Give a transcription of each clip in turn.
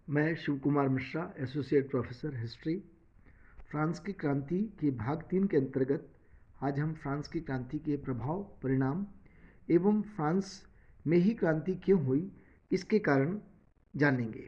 मैं Shiv Kumar Mishra, associate professor history. France की क्रांति के भाग 3 के अंतर्गत आज हम फ्रांस की क्रांति के प्रभाव, परिणाम एवं फ्रांस में ही क्रांति क्यों हुई इसके कारण जानेंगे।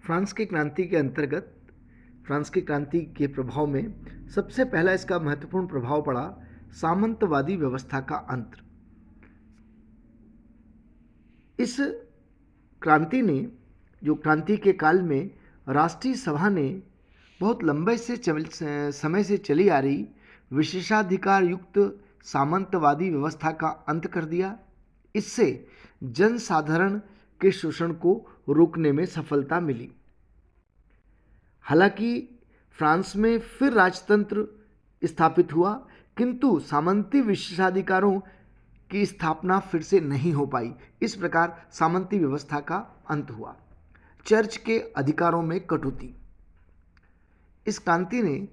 फ्रांस की क्रांति के अंतर्गत फ्रांस की क्रांति के प्रभाव में सबसे पहला इसका महत्वपूर्ण प्रभाव पड़ा सामंतवादी व्यवस्था का अंत। इस क्रांति ने जो क्रांति के काल में राष्ट्रीय सभा ने बहुत लंबे से समय से चली आ रही विशेषाधिकार युक्त सामंतवादी व्यवस्था का अंत कर दिया। इससे जनसाधारण के शोषण को रोकने में सफलता मिली। हालांकि फ्रांस में फिर राजतंत्र स्थापित हुआ, किंतु सामंती विशेषाधिकारों की स्थापना फिर से नहीं हो पाई। इस प्रकार सामंती व्यवस्था का अंत हुआ। चर्च के अधिकारों में कटौती। इस क्रांति ने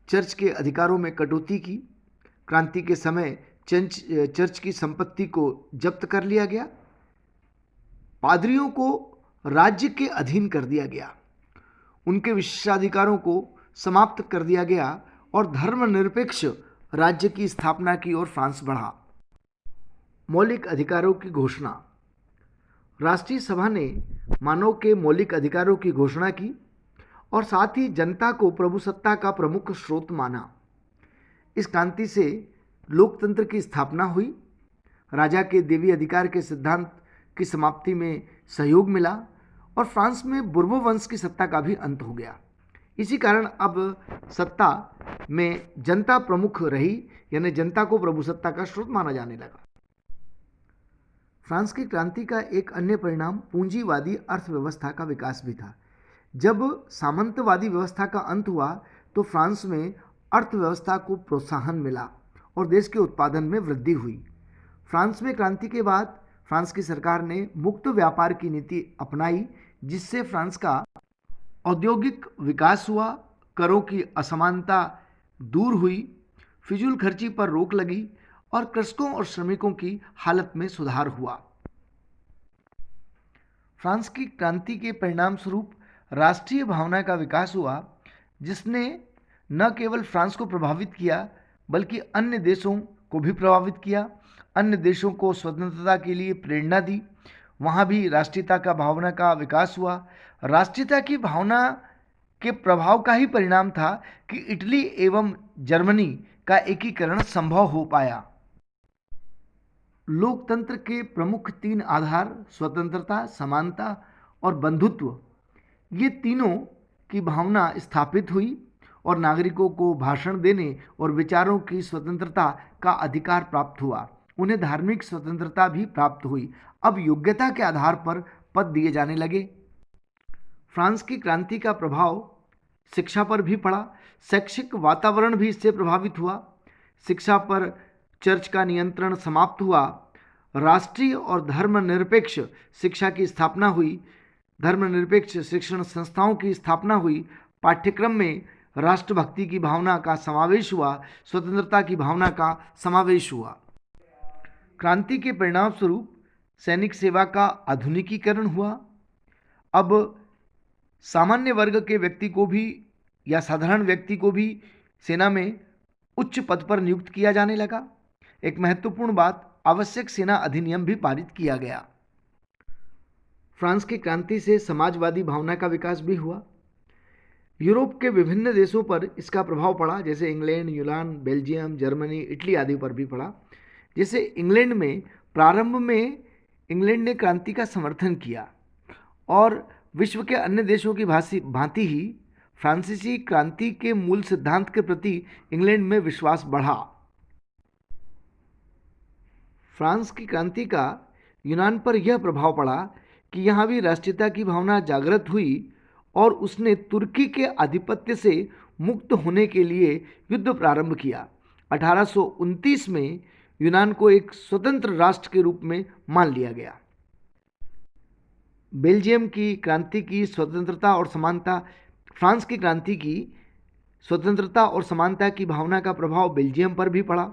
चर्च के अधिकारों में कटौती की। क्रांति के समय चर्च की संपत्ति को जब्त कर लिया गया। पादरियों को राज्य के अधीन कर दिया गया। उनके विशेषाधिकारों को समाप्त कर दिया गया और धर्मनिरपेक्ष राज्य की स्थापना की ओर फ्रांस बढ़ा। मौलिक अधिकारों की घोषणा। राष्ट्रीय सभा ने मानव के मौलिक अधिकारों की घोषणा की और साथ ही जनता को प्रभुसत्ता का प्रमुख स्रोत माना। इस क्रांति से लोकतंत्र की स्थापना हुई। राजा के देवी अधिकार के सिद्धांत की समाप्ति में सहयोग मिला और फ्रांस में बुर्बो वंश की सत्ता का भी अंत हो गया। इसी कारण अब सत्ता में जनता प्रमुख रही, यानी जनता को प्रभुसत्ता का स्रोत माना जाने लगा। फ्रांस की क्रांति का एक अन्य परिणाम पूंजीवादी अर्थव्यवस्था का विकास भी था। जब सामंतवादी व्यवस्था का अंत हुआ तो फ्रांस में अर्थव्यवस्था को प्रोत्साहन मिला और देश के उत्पादन में वृद्धि हुई। फ्रांस में क्रांति के बाद फ्रांस की सरकार ने मुक्त व्यापार की नीति अपनाई, जिससे फ्रांस का औद्योगिक विकास हुआ, करों की असमानता दूर हुई, फिजूल खर्ची पर रोक लगी और कृषकों और श्रमिकों की हालत में सुधार हुआ। फ्रांस की क्रांति के परिणाम स्वरूप राष्ट्रीय भावना का विकास हुआ, जिसने न केवल फ्रांस को प्रभावित किया बल्कि अन्य देशों को भी प्रभावित किया। अन्य देशों को स्वतंत्रता के लिए प्रेरणा दी। वहाँ भी राष्ट्रीयता का भावना का विकास हुआ। राष्ट्रीयता की भावना के प्रभाव का ही परिणाम था कि इटली एवं जर्मनी का एकीकरण संभव हो पाया। लोकतंत्र के प्रमुख 3 आधार स्वतंत्रता, समानता और बंधुत्व, ये तीनों की भावना स्थापित हुई और नागरिकों को भाषण देने और विचारों की स्वतंत्रता का अधिकार प्राप्त हुआ। उन्हें धार्मिक स्वतंत्रता भी प्राप्त हुई। अब योग्यता के आधार पर पद दिए जाने लगे। फ्रांस की क्रांति का प्रभाव शिक्षा पर भी पड़ा। शैक्षिक वातावरण भी इससे प्रभावित हुआ। शिक्षा पर चर्च का नियंत्रण समाप्त हुआ। राष्ट्रीय और धर्मनिरपेक्ष शिक्षा की स्थापना हुई। धर्मनिरपेक्ष शिक्षण संस्थाओं की स्थापना हुई। पाठ्यक्रम में राष्ट्रभक्ति की भावना का समावेश हुआ। स्वतंत्रता की भावना का समावेश हुआ। क्रांति के परिणाम स्वरूप सैनिक सेवा का आधुनिकीकरण हुआ। अब सामान्य वर्ग के व्यक्ति को भी या साधारण व्यक्ति को भी सेना में उच्च पद पर नियुक्त किया जाने लगा। एक महत्वपूर्ण बात, आवश्यक सेना अधिनियम भी पारित किया गया। फ्रांस की क्रांति से समाजवादी भावना का विकास भी हुआ। यूरोप के विभिन्न देशों पर इसका प्रभाव पड़ा, जैसे इंग्लैंड, यूनान, बेल्जियम, जर्मनी, इटली आदि पर भी पड़ा। जैसे इंग्लैंड में प्रारंभ में इंग्लैंड ने क्रांति का समर्थन किया और विश्व के अन्य देशों की भांति ही फ्रांसीसी क्रांति के मूल सिद्धांत के प्रति इंग्लैंड में विश्वास बढ़ा। फ्रांस की क्रांति का यूनान पर यह प्रभाव पड़ा कि यहाँ भी राष्ट्रीयता की भावना जागृत हुई और उसने तुर्की के आधिपत्य से मुक्त होने के लिए युद्ध प्रारंभ किया। 1829 में यूनान को एक स्वतंत्र राष्ट्र के रूप में मान लिया गया। बेल्जियम की क्रांति की स्वतंत्रता और समानता। फ्रांस की क्रांति की स्वतंत्रता और समानता की भावना का प्रभाव बेल्जियम पर भी पड़ा।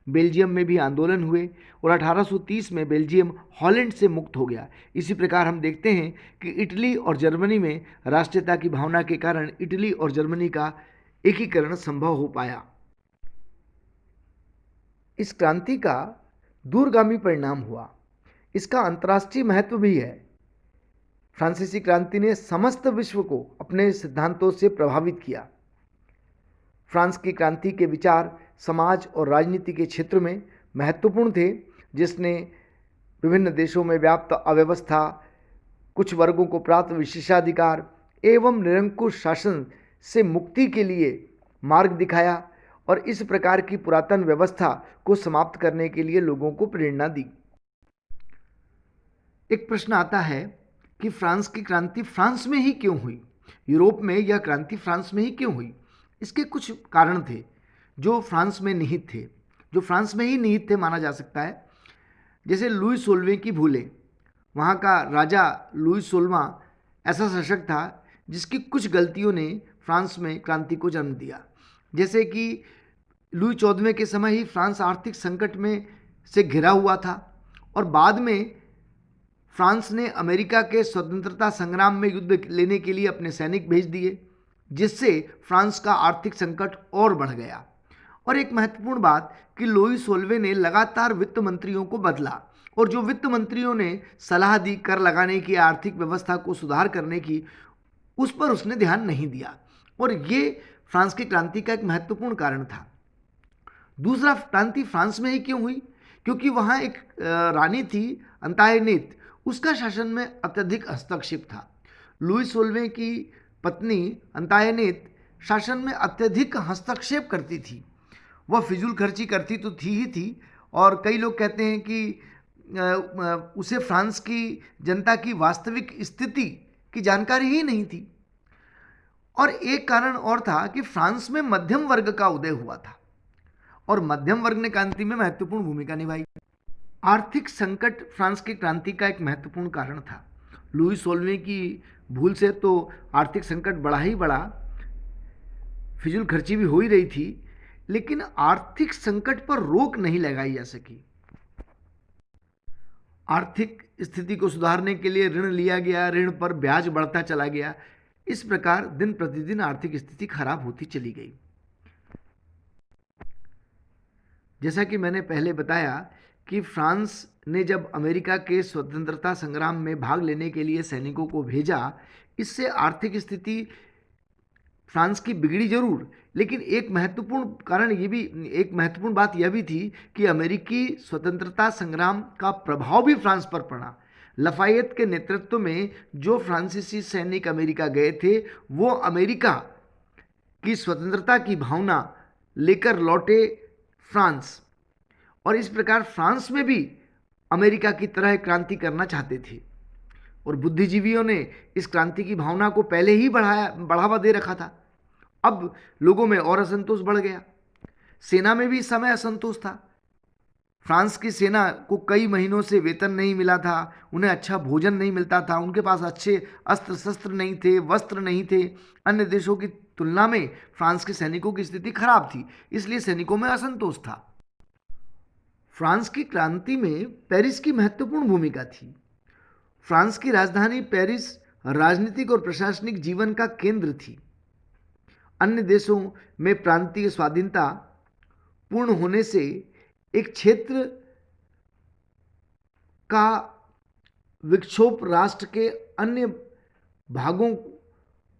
बेल्जियम में भी आंदोलन हुए और 1830 में बेल्जियम हॉलैंड से मुक्त हो गया। इसी प्रकार हम देखते हैं कि इटली और जर्मनी में राष्ट्रीयता की भावना के कारण इटली और जर्मनी का एकीकरण संभव हो पाया। इस क्रांति का दूरगामी परिणाम हुआ। इसका अंतर्राष्ट्रीय महत्व भी है। फ्रांसीसी क्रांति ने समस्त विश्व को अपने सिद्धांतों से प्रभावित किया। फ्रांस की क्रांति के विचार समाज और राजनीति के क्षेत्र में महत्वपूर्ण थे, जिसने विभिन्न देशों में व्याप्त अव्यवस्था, कुछ वर्गों को प्राप्त विशेषाधिकार एवं निरंकुश शासन से मुक्ति के लिए मार्ग दिखाया और इस प्रकार की पुरातन व्यवस्था को समाप्त करने के लिए लोगों को प्रेरणा दी। एक प्रश्न आता है कि फ्रांस की क्रांति फ्रांस में ही क्यों हुई? यूरोप में यह क्रांति फ्रांस में ही क्यों हुई? इसके कुछ कारण थे जो फ्रांस में निहित थे, जो फ्रांस में ही निहित थे माना जा सकता है। जैसे लुई 16वें की भूलें। वहाँ का राजा लुई 16वां ऐसा शासक था जिसकी कुछ गलतियों ने फ्रांस में क्रांति को जन्म दिया। जैसे कि लुई 14वें के समय ही फ्रांस आर्थिक संकट में से घिरा हुआ था और बाद में फ्रांस ने अमेरिका के स्वतंत्रता संग्राम में युद्ध लेने के लिए अपने सैनिक भेज दिए, जिससे फ्रांस का आर्थिक संकट और बढ़ गया। और एक महत्वपूर्ण बात कि लुई 16वें ने लगातार वित्त मंत्रियों को बदला और जो वित्त मंत्रियों ने सलाह दी कर लगाने की, आर्थिक व्यवस्था को सुधार करने की, उस पर उसने ध्यान नहीं दिया और ये फ्रांस की क्रांति का एक महत्वपूर्ण कारण था। दूसरा, क्रांति फ्रांस में ही क्यों हुई? क्योंकि वहाँ एक रानी थी अंतायनेत, उसका शासन में अत्यधिक हस्तक्षेप था। लुई 16वें की पत्नी अंतायनेत शासन में अत्यधिक हस्तक्षेप करती थी। वह फिजूल खर्ची करती तो थी ही थी और कई लोग कहते हैं कि उसे फ्रांस की जनता की वास्तविक स्थिति की जानकारी ही नहीं थी। और एक कारण और था कि फ्रांस में मध्यम वर्ग का उदय हुआ था और मध्यम वर्ग ने क्रांति में महत्वपूर्ण भूमिका निभाई। आर्थिक संकट फ्रांस की क्रांति का एक महत्वपूर्ण कारण था। लुई 16वें की भूल से तो आर्थिक संकट बढ़ा ही बढ़ा, फिजूल खर्ची भी हो ही रही थी, लेकिन आर्थिक संकट पर रोक नहीं लगाई जा सकी। आर्थिक स्थिति को सुधारने के लिए ऋण लिया गया, ऋण पर ब्याज बढ़ता चला गया। इस प्रकार दिन प्रतिदिन आर्थिक स्थिति खराब होती चली गई। जैसा कि मैंने पहले बताया कि फ्रांस ने जब अमेरिका के स्वतंत्रता संग्राम में भाग लेने के लिए सैनिकों को भेजा, इससे आर्थिक स्थिति फ्रांस की बिगड़ी जरूर, लेकिन एक महत्वपूर्ण बात यह भी थी कि अमेरिकी स्वतंत्रता संग्राम का प्रभाव भी फ्रांस पर पड़ा। लफायत के नेतृत्व में जो फ्रांसीसी सैनिक अमेरिका गए थे, वो अमेरिका की स्वतंत्रता की भावना लेकर लौटे फ्रांस, और इस प्रकार फ्रांस में भी अमेरिका की तरह क्रांति करना चाहते थे और बुद्धिजीवियों ने इस क्रांति की भावना को पहले ही बढ़ावा दे रखा था। अब लोगों में और असंतोष बढ़ गया। सेना में भी इस समय असंतोष था। फ्रांस की सेना को कई महीनों से वेतन नहीं मिला था, उन्हें अच्छा भोजन नहीं मिलता था, उनके पास अच्छे अस्त्र शस्त्र नहीं थे, वस्त्र नहीं थे। अन्य देशों की तुलना में फ्रांस के सैनिकों की स्थिति खराब थी, इसलिए सैनिकों में असंतोष था। फ्रांस की क्रांति में पेरिस की महत्वपूर्ण भूमिका थी। फ्रांस की राजधानी पेरिस राजनीतिक और प्रशासनिक जीवन का केंद्र थी। अन्य देशों में प्रांतीय स्वाधीनता पूर्ण होने से एक क्षेत्र का विक्षोभ राष्ट्र के अन्य भागों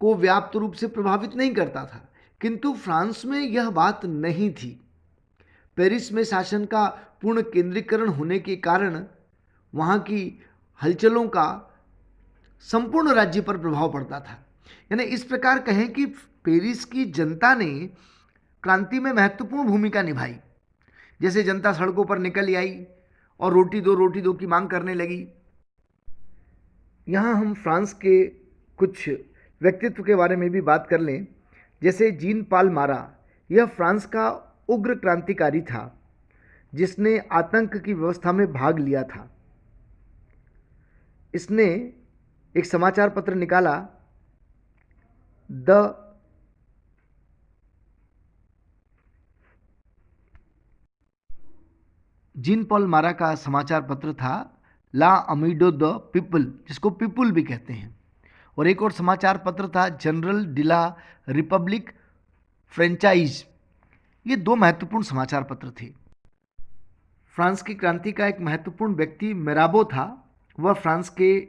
को व्याप्त रूप से प्रभावित नहीं करता था, किंतु फ्रांस में यह बात नहीं थी। पेरिस में शासन का पूर्ण केंद्रीकरण होने के कारण वहाँ की हलचलों का संपूर्ण राज्य पर प्रभाव पड़ता था। यानी इस प्रकार कहें कि पेरिस की जनता ने क्रांति में महत्वपूर्ण भूमिका निभाई। जैसे जनता सड़कों पर निकल आई और रोटी दो की मांग करने लगी। यहाँ हम फ्रांस के कुछ व्यक्तित्व के बारे में भी बात कर लें। जैसे जीन पाल मारा, यह फ्रांस का उग्र क्रांतिकारी था जिसने आतंक की व्यवस्था में भाग लिया था। इसने एक समाचार पत्र निकाला, जीन पॉल मारा का समाचार पत्र था ला अमीडो द पीपल, जिसको पीपुल भी कहते हैं, और एक और समाचार पत्र था जनरल डिला रिपब्लिक फ्रेंचाइज। ये दो महत्वपूर्ण समाचार पत्र थे। फ्रांस की क्रांति का एक महत्वपूर्ण व्यक्ति मिराबो था। वह फ्रांस के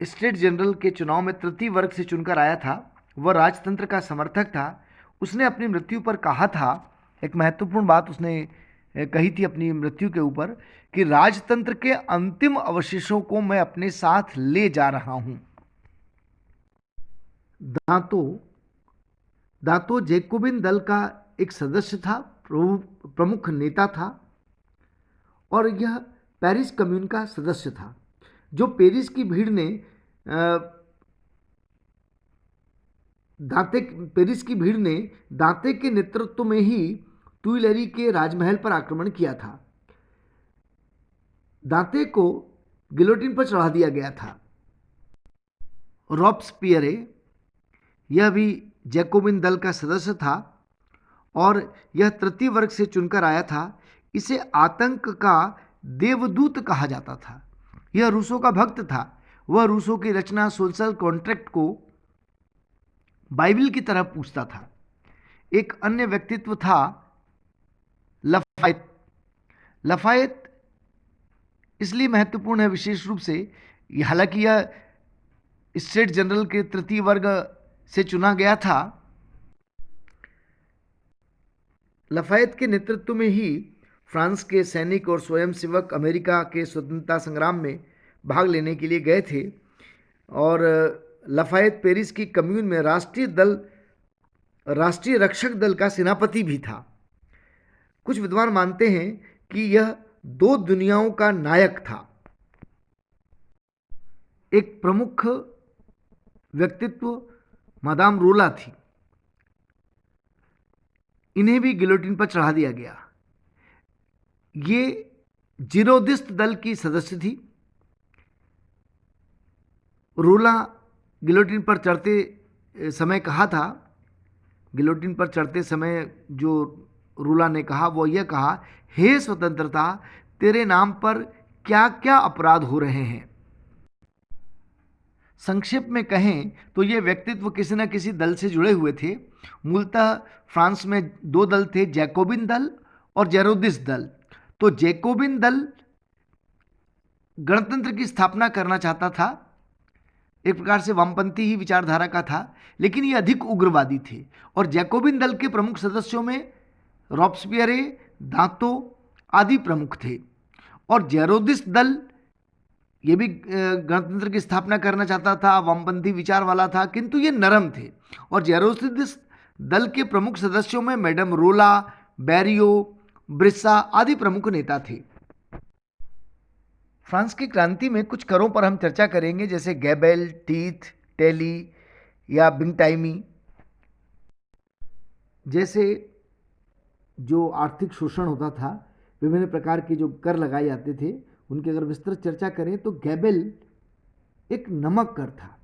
स्टेट जनरल के चुनाव में तृतीय वर्ग से चुनकर आया था। वह राजतंत्र का समर्थक था। उसने अपनी मृत्यु पर कहा था, एक महत्वपूर्ण बात उसने कही थी अपनी मृत्यु के ऊपर, कि राजतंत्र के अंतिम अवशेषों को मैं अपने साथ ले जा रहा हूं। दांतो दांतो जैकोबिन दल का एक सदस्य था, प्रमुख नेता था, और यह पेरिस कम्यून का सदस्य था। जो पेरिस की भीड़ ने दांते के नेतृत्व में ही तुइलेरी के राजमहल पर आक्रमण किया था। दांते को गिलोटिन पर चढ़ा दिया गया था। रॉब्सपियरे, यह भी जैकोबिन दल का सदस्य था और यह तृतीय वर्ग से चुनकर आया था। इसे आतंक का देवदूत कहा जाता था। यह रूसों का भक्त था। वह रूसों की रचना सोशल कॉन्ट्रैक्ट को बाइबल की तरह पूछता था। एक अन्य व्यक्तित्व था लफायत। लफायत इसलिए महत्वपूर्ण है विशेष रूप से, हालांकि यह स्टेट जनरल के तृतीय वर्ग से चुना गया था। लफायत के नेतृत्व में ही फ्रांस के सैनिक और स्वयंसेवक अमेरिका के स्वतंत्रता संग्राम में भाग लेने के लिए गए थे, और लफायत पेरिस की कम्यून में राष्ट्रीय रक्षक दल का सेनापति भी था। कुछ विद्वान मानते हैं कि यह दो दुनियाओं का नायक था। एक प्रमुख व्यक्तित्व मादाम रोला थी। इन्हें भी गिलोटिन पर चढ़ा दिया गया। ये जिरोदिस्त दल की सदस्य थी। रोला गिलोटिन पर चढ़ते समय कहा था, गिलोटिन पर चढ़ते समय जो रोला ने कहा वो यह कहा, हे स्वतंत्रता, तेरे नाम पर क्या क्या अपराध हो रहे हैं। संक्षेप में कहें तो ये व्यक्तित्व किसी न किसी दल से जुड़े हुए थे। मूलतः फ्रांस में दो दल थे, जैकोबिन दल और जेरोदिस दल। तो जैकोबिन दल गणतंत्र की स्थापना करना चाहता था, एक प्रकार से वामपंथी ही विचारधारा का था, लेकिन ये अधिक उग्रवादी थे। और जैकोबिन दल के प्रमुख सदस्यों में रॉब्सपियरे, दांतो आदि प्रमुख थे। और जेरोदिस दल ये भी गणतंत्र की स्थापना करना चाहता था, वामपंथी विचार वाला था, किंतु ये नरम थे। और जेरोदिस दल के प्रमुख सदस्यों में मैडम रोला, बैरियो, ब्रिस्सा आदि प्रमुख नेता थे। फ्रांस की क्रांति में कुछ करों पर हम चर्चा करेंगे, जैसे गैबेल, टीथ, टेली या बिंगटाइमी। जैसे जो आर्थिक शोषण होता था, विभिन्न प्रकार के जो कर लगाए जाते थे, उनकी अगर विस्तृत चर्चा करें तो गैबेल एक नमक कर था।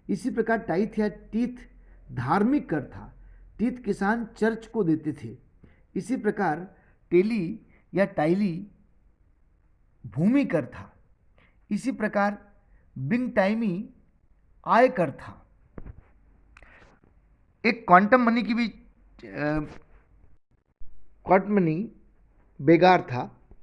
इसी प्रकार टाइथ या टीथ धार्मिक कर था। टीथ किसान चर्च को देते थे। इसी प्रकार टेली या टाइली भूमि कर था। इसी प्रकार बिंग टाइमी आय कर था। एक क्वांटम मनी की भी क्वांटम मनी बेगार था।